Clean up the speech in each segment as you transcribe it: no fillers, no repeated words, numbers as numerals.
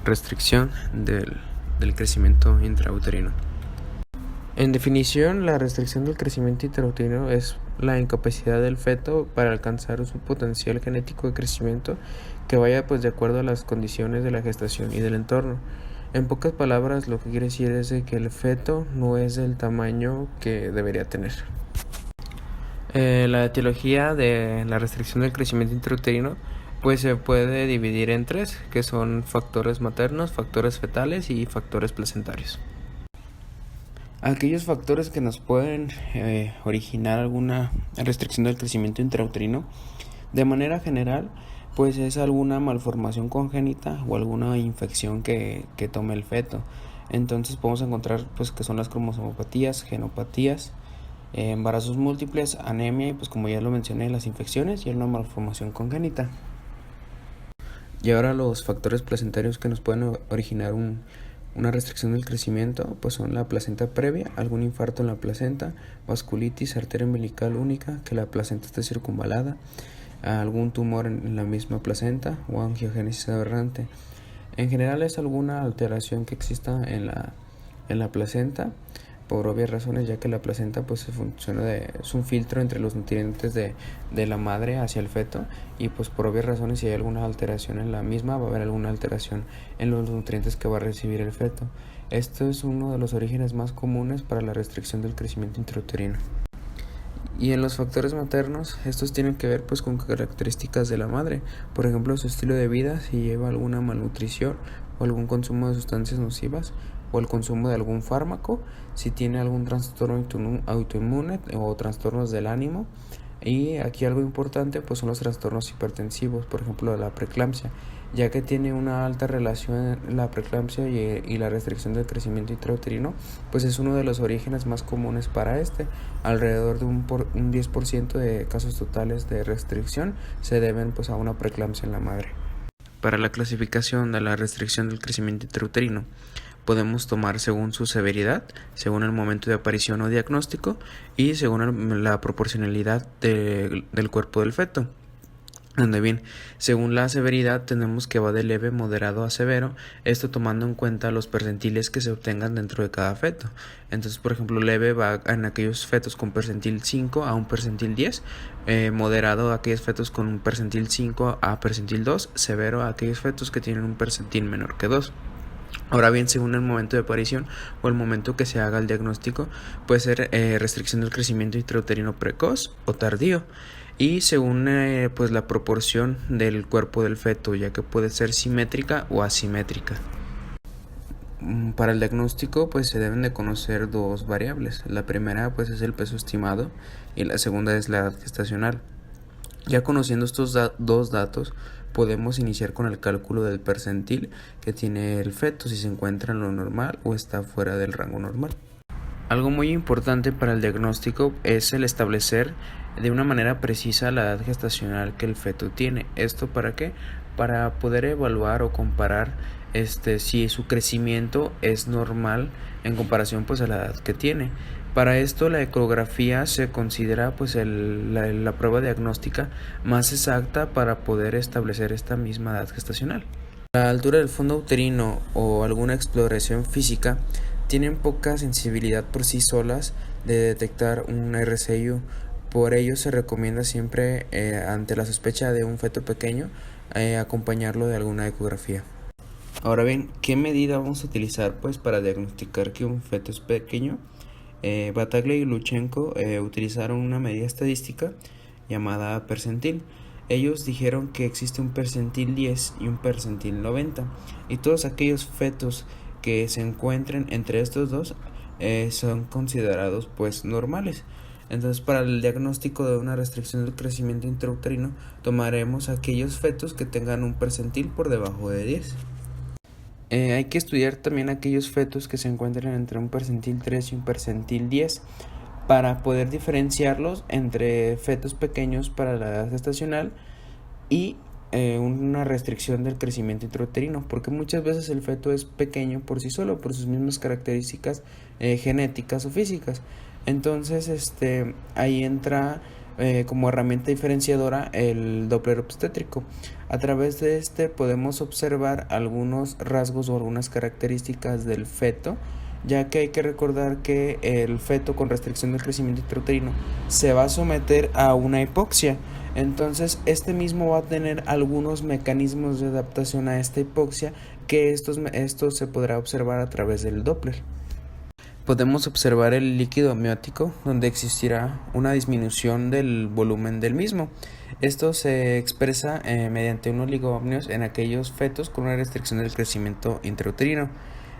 restricción del crecimiento intrauterino. En definición, la restricción del crecimiento intrauterino es la incapacidad del feto para alcanzar su potencial genético de crecimiento que vaya de acuerdo a las condiciones de la gestación y del entorno. En pocas palabras, lo que quiere decir es que el feto no es del tamaño que debería tener. La etiología de la restricción del crecimiento intrauterino se puede dividir en tres, que son factores maternos, factores fetales y factores placentarios. Aquellos factores que nos pueden originar alguna restricción del crecimiento intrauterino, de manera general, es alguna malformación congénita o alguna infección que tome el feto. Entonces podemos encontrar que son las cromosomopatías, genopatías, embarazos múltiples, anemia y como ya lo mencioné, las infecciones y una malformación congénita. Y ahora los factores placentarios que nos pueden originar una restricción del crecimiento son la placenta previa, algún infarto en la placenta, vasculitis, arteria umbilical única, que la placenta esté circunvalada, algún tumor en la misma placenta o angiogénesis aberrante. En general es alguna alteración que exista en la placenta, por obvias razones, ya que la placenta es un filtro entre los nutrientes de la madre hacia el feto, y por obvias razones, si hay alguna alteración en la misma, va a haber alguna alteración en los nutrientes que va a recibir el feto. Esto es uno de los orígenes más comunes para la restricción del crecimiento intrauterino. Y en los factores maternos, estos tienen que ver con características de la madre, por ejemplo su estilo de vida, si lleva alguna malnutrición o algún consumo de sustancias nocivas o el consumo de algún fármaco, si tiene algún trastorno autoinmune o trastornos del ánimo. Y aquí algo importante son los trastornos hipertensivos, por ejemplo la preeclampsia, ya que tiene una alta relación la preeclampsia y la restricción del crecimiento intrauterino, es uno de los orígenes más comunes para alrededor de un 10% de casos totales de restricción se deben a una preeclampsia en la madre. Para la clasificación de la restricción del crecimiento intrauterino, podemos tomar según su severidad, según el momento de aparición o diagnóstico y según la proporcionalidad del cuerpo del feto. Donde bien, según la severidad tenemos que va de leve, moderado a severo, esto tomando en cuenta los percentiles que se obtengan dentro de cada feto. Entonces, por ejemplo, leve va en aquellos fetos con percentil 5 a un percentil 10, moderado a aquellos fetos con un percentil 5 a percentil 2, severo a aquellos fetos que tienen un percentil menor que 2. Ahora bien, según el momento de aparición o el momento que se haga el diagnóstico, puede ser restricción del crecimiento intrauterino precoz o tardío, y según la proporción del cuerpo del feto, ya que puede ser simétrica o asimétrica. Para el diagnóstico se deben de conocer dos variables. La primera es el peso estimado y la segunda es la edad gestacional. Ya conociendo estos dos datos, podemos iniciar con el cálculo del percentil que tiene el feto, si se encuentra en lo normal o está fuera del rango normal. Algo muy importante para el diagnóstico es el establecer de una manera precisa la edad gestacional que el feto tiene. ¿Esto para qué? Para poder evaluar o comparar si su crecimiento es normal en comparación a la edad que tiene. Para esto la ecografía se considera la prueba diagnóstica más exacta para poder establecer esta misma edad gestacional. La altura del fondo uterino o alguna exploración física tienen poca sensibilidad por sí solas de detectar un RCIU. Por ello se recomienda siempre ante la sospecha de un feto pequeño acompañarlo de alguna ecografía. Ahora bien, ¿qué medida vamos a utilizar para diagnosticar que un feto es pequeño? Bataglia y Luchenko utilizaron una medida estadística llamada percentil. Ellos dijeron que existe un percentil 10 y un percentil 90, y todos aquellos fetos que se encuentren entre estos dos son considerados normales. Entonces, para el diagnóstico de una restricción del crecimiento intrauterino, tomaremos aquellos fetos que tengan un percentil por debajo de 10. Hay que estudiar también aquellos fetos que se encuentren entre un percentil 3 y un percentil 10 para poder diferenciarlos entre fetos pequeños para la edad gestacional y una restricción del crecimiento intrauterino, porque muchas veces el feto es pequeño por sí solo, por sus mismas características genéticas o físicas. Entonces ahí entra como herramienta diferenciadora el Doppler obstétrico. A través de este podemos observar algunos rasgos o algunas características del feto, ya que hay que recordar que el feto con restricción del crecimiento intrauterino se va a someter a una hipoxia. Entonces este mismo va a tener algunos mecanismos de adaptación a esta hipoxia, que esto se podrá observar a través del Doppler. Podemos observar el líquido amniótico, donde existirá una disminución del volumen del mismo. Esto se expresa mediante unos oligoamnios en aquellos fetos con una restricción del crecimiento intrauterino.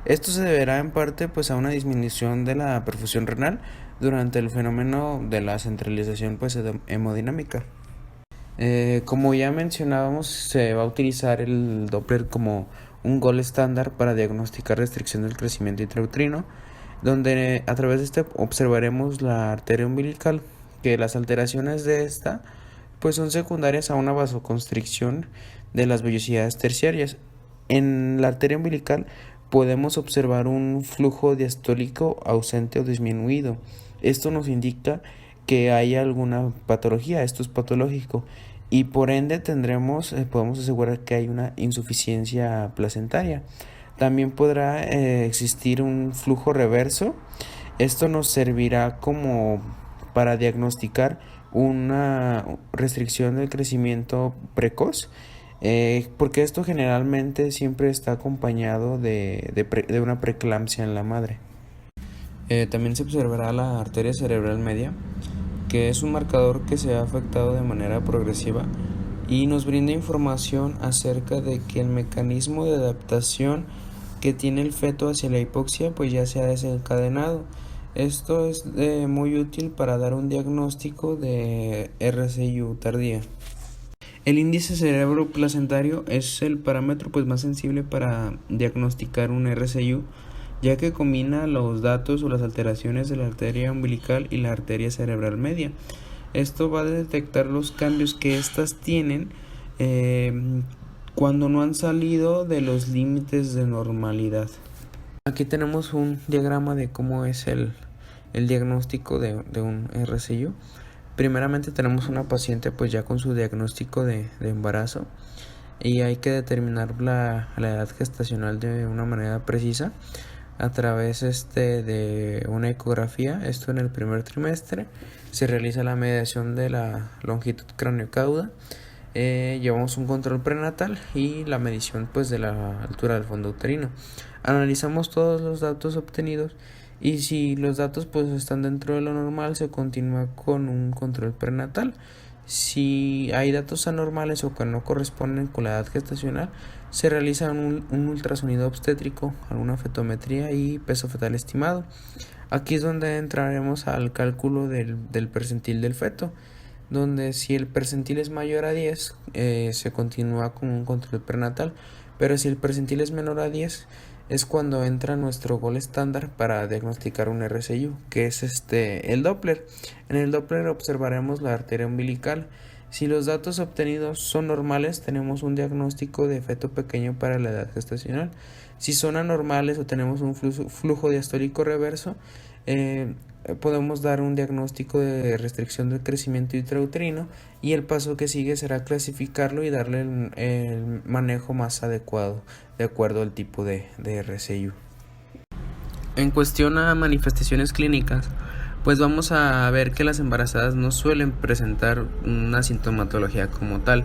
Esto se deberá en parte a una disminución de la perfusión renal durante el fenómeno de la centralización hemodinámica. Como ya mencionábamos, se va a utilizar el Doppler como un gol estándar para diagnosticar restricción del crecimiento intrauterino, donde a través de este observaremos la arteria umbilical, que las alteraciones de esta son secundarias a una vasoconstricción de las vellosidades terciarias. En la arteria umbilical podemos observar un flujo diastólico ausente o disminuido. Esto nos indica que hay alguna patología, esto es patológico, y por ende podemos asegurar que hay una insuficiencia placentaria. También podrá existir un flujo reverso. Esto nos servirá como para diagnosticar una restricción del crecimiento precoz, porque esto generalmente siempre está acompañado de una preeclampsia en la madre. También se observará la arteria cerebral media, que es un marcador que se ha afectado de manera progresiva y nos brinda información acerca de que el mecanismo de adaptación que tiene el feto hacia la hipoxia ya se ha desencadenado. Esto es muy útil para dar un diagnóstico de RCIU tardía. El índice cerebro-placentario es el parámetro más sensible para diagnosticar un RCIU, ya que combina los datos o las alteraciones de la arteria umbilical y la arteria cerebral media. Esto va a detectar los cambios que éstas tienen cuando no han salido de los límites de normalidad. Aquí tenemos un diagrama de cómo es el diagnóstico de un RCIU. Primeramente tenemos una paciente ya con su diagnóstico de embarazo, y hay que determinar la edad gestacional de una manera precisa a través de una ecografía. Esto en el primer trimestre se realiza la medición de la longitud craneocauda. Llevamos un control prenatal y la medición de la altura del fondo uterino. Analizamos todos los datos obtenidos, y si los datos están dentro de lo normal, se continúa con un control prenatal. Si hay datos anormales o que no corresponden con la edad gestacional, se realiza un ultrasonido obstétrico, alguna fetometría y peso fetal estimado. Aquí es donde entraremos al cálculo del percentil del feto, donde si el percentil es mayor a 10, se continúa con un control prenatal, pero si el percentil es menor a 10, es cuando entra nuestro gol estándar para diagnosticar un RCIU, que es el Doppler. En el Doppler observaremos la arteria umbilical. Si los datos obtenidos son normales, tenemos un diagnóstico de feto pequeño para la edad gestacional. Si son anormales o tenemos un flujo diastólico reverso, podemos dar un diagnóstico de restricción del crecimiento intrauterino, y el paso que sigue será clasificarlo y darle el manejo más adecuado de acuerdo al tipo de RCIU. En cuestión a manifestaciones clínicas, vamos a ver que las embarazadas no suelen presentar una sintomatología como tal.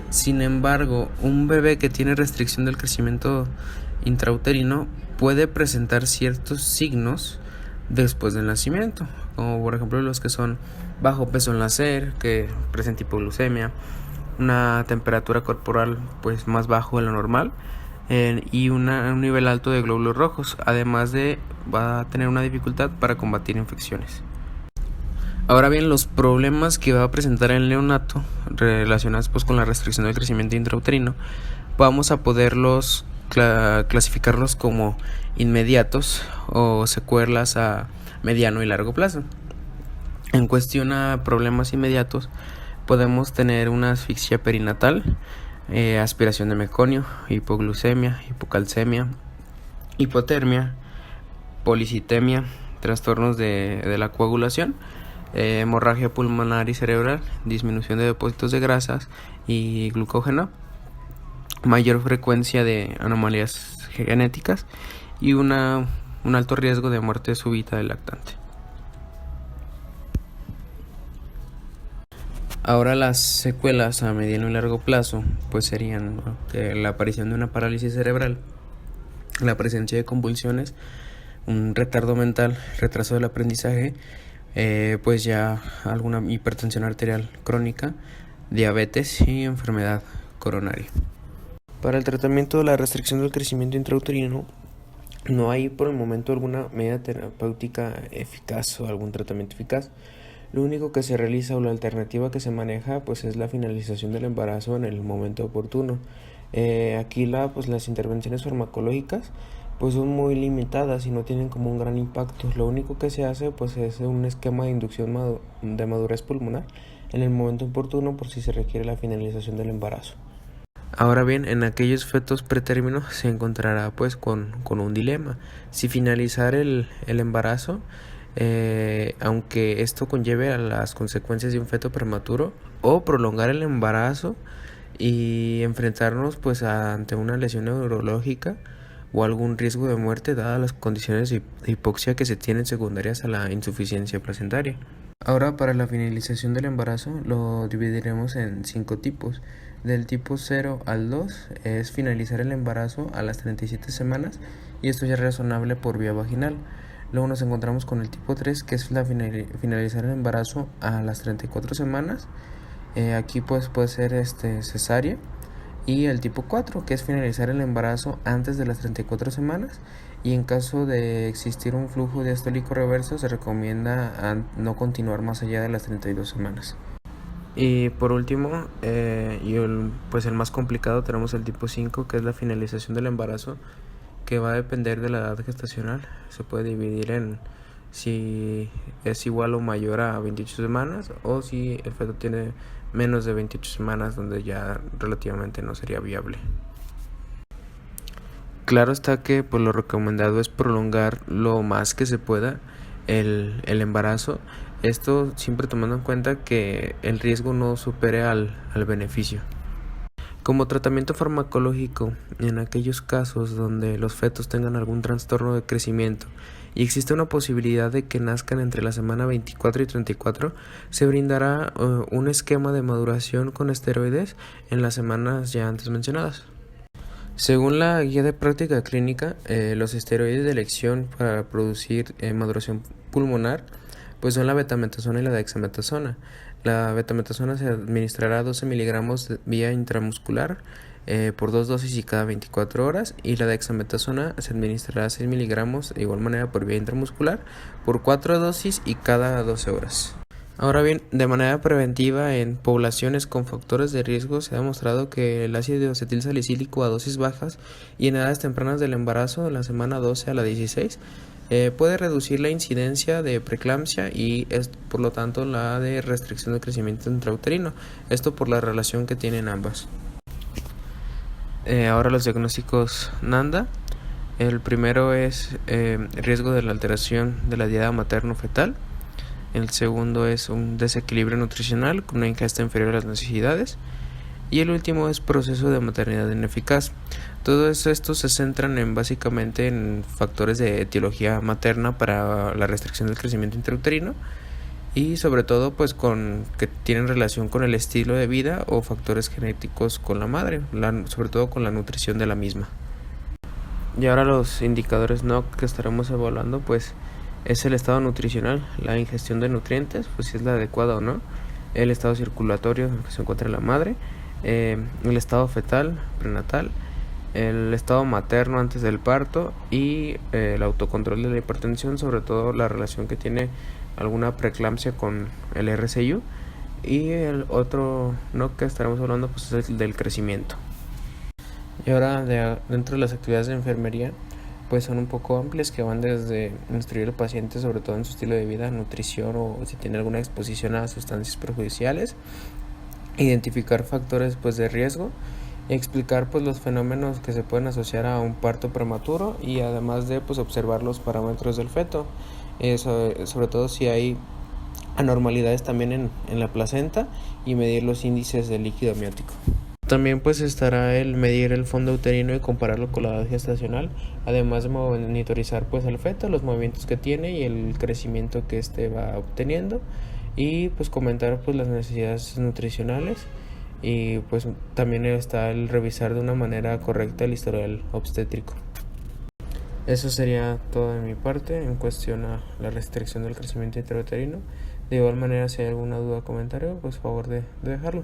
Sin embargo, un bebé que tiene restricción del crecimiento intrauterino puede presentar ciertos signos después del nacimiento, como por ejemplo los que son bajo peso al nacer, que presenta hipoglucemia, una temperatura corporal más bajo de lo normal, y un nivel alto de glóbulos rojos. Además va a tener una dificultad para combatir infecciones. Ahora bien, los problemas que va a presentar el neonato relacionados con la restricción del crecimiento intrauterino, vamos a poderlos clasificarlos como inmediatos o secuelas a mediano y largo plazo. En cuestión a problemas inmediatos, podemos tener una asfixia perinatal, aspiración de meconio, hipoglucemia, hipocalcemia, hipotermia, policitemia, trastornos de la coagulación, hemorragia pulmonar y cerebral, disminución de depósitos de grasas y glucógeno, mayor frecuencia de anomalías genéticas y un alto riesgo de muerte súbita del lactante. Ahora las secuelas a mediano y largo plazo pues serían, ¿no?, la aparición de una parálisis cerebral, la presencia de convulsiones, un retardo mental, retraso del aprendizaje, pues ya alguna hipertensión arterial crónica, diabetes y enfermedad coronaria. Para el tratamiento de la restricción del crecimiento intrauterino no hay por el momento alguna medida terapéutica eficaz o algún tratamiento eficaz. Lo único que se realiza o la alternativa que se maneja pues es la finalización del embarazo en el momento oportuno. Aquí las intervenciones farmacológicas pues son muy limitadas y no tienen como un gran impacto. Lo único que se hace pues es un esquema de inducción de madurez pulmonar en el momento oportuno por si se requiere la finalización del embarazo. Ahora bien, en aquellos fetos pretérmino se encontrará pues con un dilema. Si finalizar el embarazo, aunque esto conlleve a las consecuencias de un feto prematuro, o prolongar el embarazo y enfrentarnos pues ante una lesión neurológica o algún riesgo de muerte dadas las condiciones de hipoxia que se tienen secundarias a la insuficiencia placentaria. Ahora, para la finalización del embarazo lo dividiremos en 5 tipos. Del tipo 0 al 2 es finalizar el embarazo a las 37 semanas y esto ya es razonable por vía vaginal. Luego nos encontramos con el tipo 3, que es finalizar el embarazo a las 34 semanas. Aquí pues puede ser cesárea. Y el tipo 4, que es finalizar el embarazo antes de las 34 semanas. Y en caso de existir un flujo diastólico reverso, se recomienda no continuar más allá de las 32 semanas. Y por último, el más complicado, tenemos el tipo 5, que es la finalización del embarazo, que va a depender de la edad gestacional. Se puede dividir en si es igual o mayor a 28 semanas o si el feto tiene menos de 28 semanas, donde ya relativamente no sería viable. Claro está que pues lo recomendado es prolongar lo más que se pueda el embarazo. Esto siempre tomando en cuenta que el riesgo no supere al beneficio. Como tratamiento farmacológico, en aquellos casos donde los fetos tengan algún trastorno de crecimiento y existe una posibilidad de que nazcan entre la semana 24 y 34, se brindará un esquema de maduración con esteroides en las semanas ya antes mencionadas. Según la guía de práctica clínica, los esteroides de elección para producir maduración pulmonar pues son la betametasona y la dexametasona. La betametasona se administrará 12 miligramos vía intramuscular por 2 dosis y cada 24 horas, y la dexametasona se administrará 6 miligramos de igual manera por vía intramuscular por 4 dosis y cada 12 horas. Ahora bien, de manera preventiva en poblaciones con factores de riesgo se ha demostrado que el ácido acetilsalicílico a dosis bajas y en edades tempranas del embarazo, de la semana 12 a la 16, puede reducir la incidencia de preeclampsia y por lo tanto la de restricción del crecimiento intrauterino, esto por la relación que tienen ambas. Ahora los diagnósticos NANDA. El primero es riesgo de la alteración de la diada materno-fetal. El segundo es un desequilibrio nutricional con una ingesta inferior a las necesidades. Y el último es proceso de maternidad ineficaz. Todos estos se centran básicamente en factores de etiología materna para la restricción del crecimiento intrauterino y sobre todo pues que tienen relación con el estilo de vida o factores genéticos con la madre, sobre todo con la nutrición de la misma. Y ahora los indicadores NOC que estaremos evaluando pues es el estado nutricional, la ingestión de nutrientes, pues si es la adecuada o no, el estado circulatorio en el que se encuentra la madre, el estado fetal, prenatal, el estado materno antes del parto y el autocontrol de la hipertensión, sobre todo la relación que tiene alguna preeclampsia con el RCIU, y el otro no que estaremos hablando pues es el del crecimiento. Y ahora dentro de las actividades de enfermería pues son un poco amplias, que van desde instruir al paciente sobre todo en su estilo de vida, nutrición o si tiene alguna exposición a sustancias perjudiciales, identificar factores pues de riesgo, explicar pues los fenómenos que se pueden asociar a un parto prematuro y además de pues observar los parámetros del feto, sobre todo si hay anormalidades también en la placenta y medir los índices de líquido amniótico. También pues estará el medir el fondo uterino y compararlo con la edad gestacional, además de monitorizar pues el feto, los movimientos que tiene y el crecimiento que éste va obteniendo, y pues comentar pues las necesidades nutricionales, y pues también está el revisar de una manera correcta el historial obstétrico. Eso sería todo de mi parte en cuestión a la restricción del crecimiento intrauterino. De igual manera, si hay alguna duda o comentario, pues favor de dejarlo.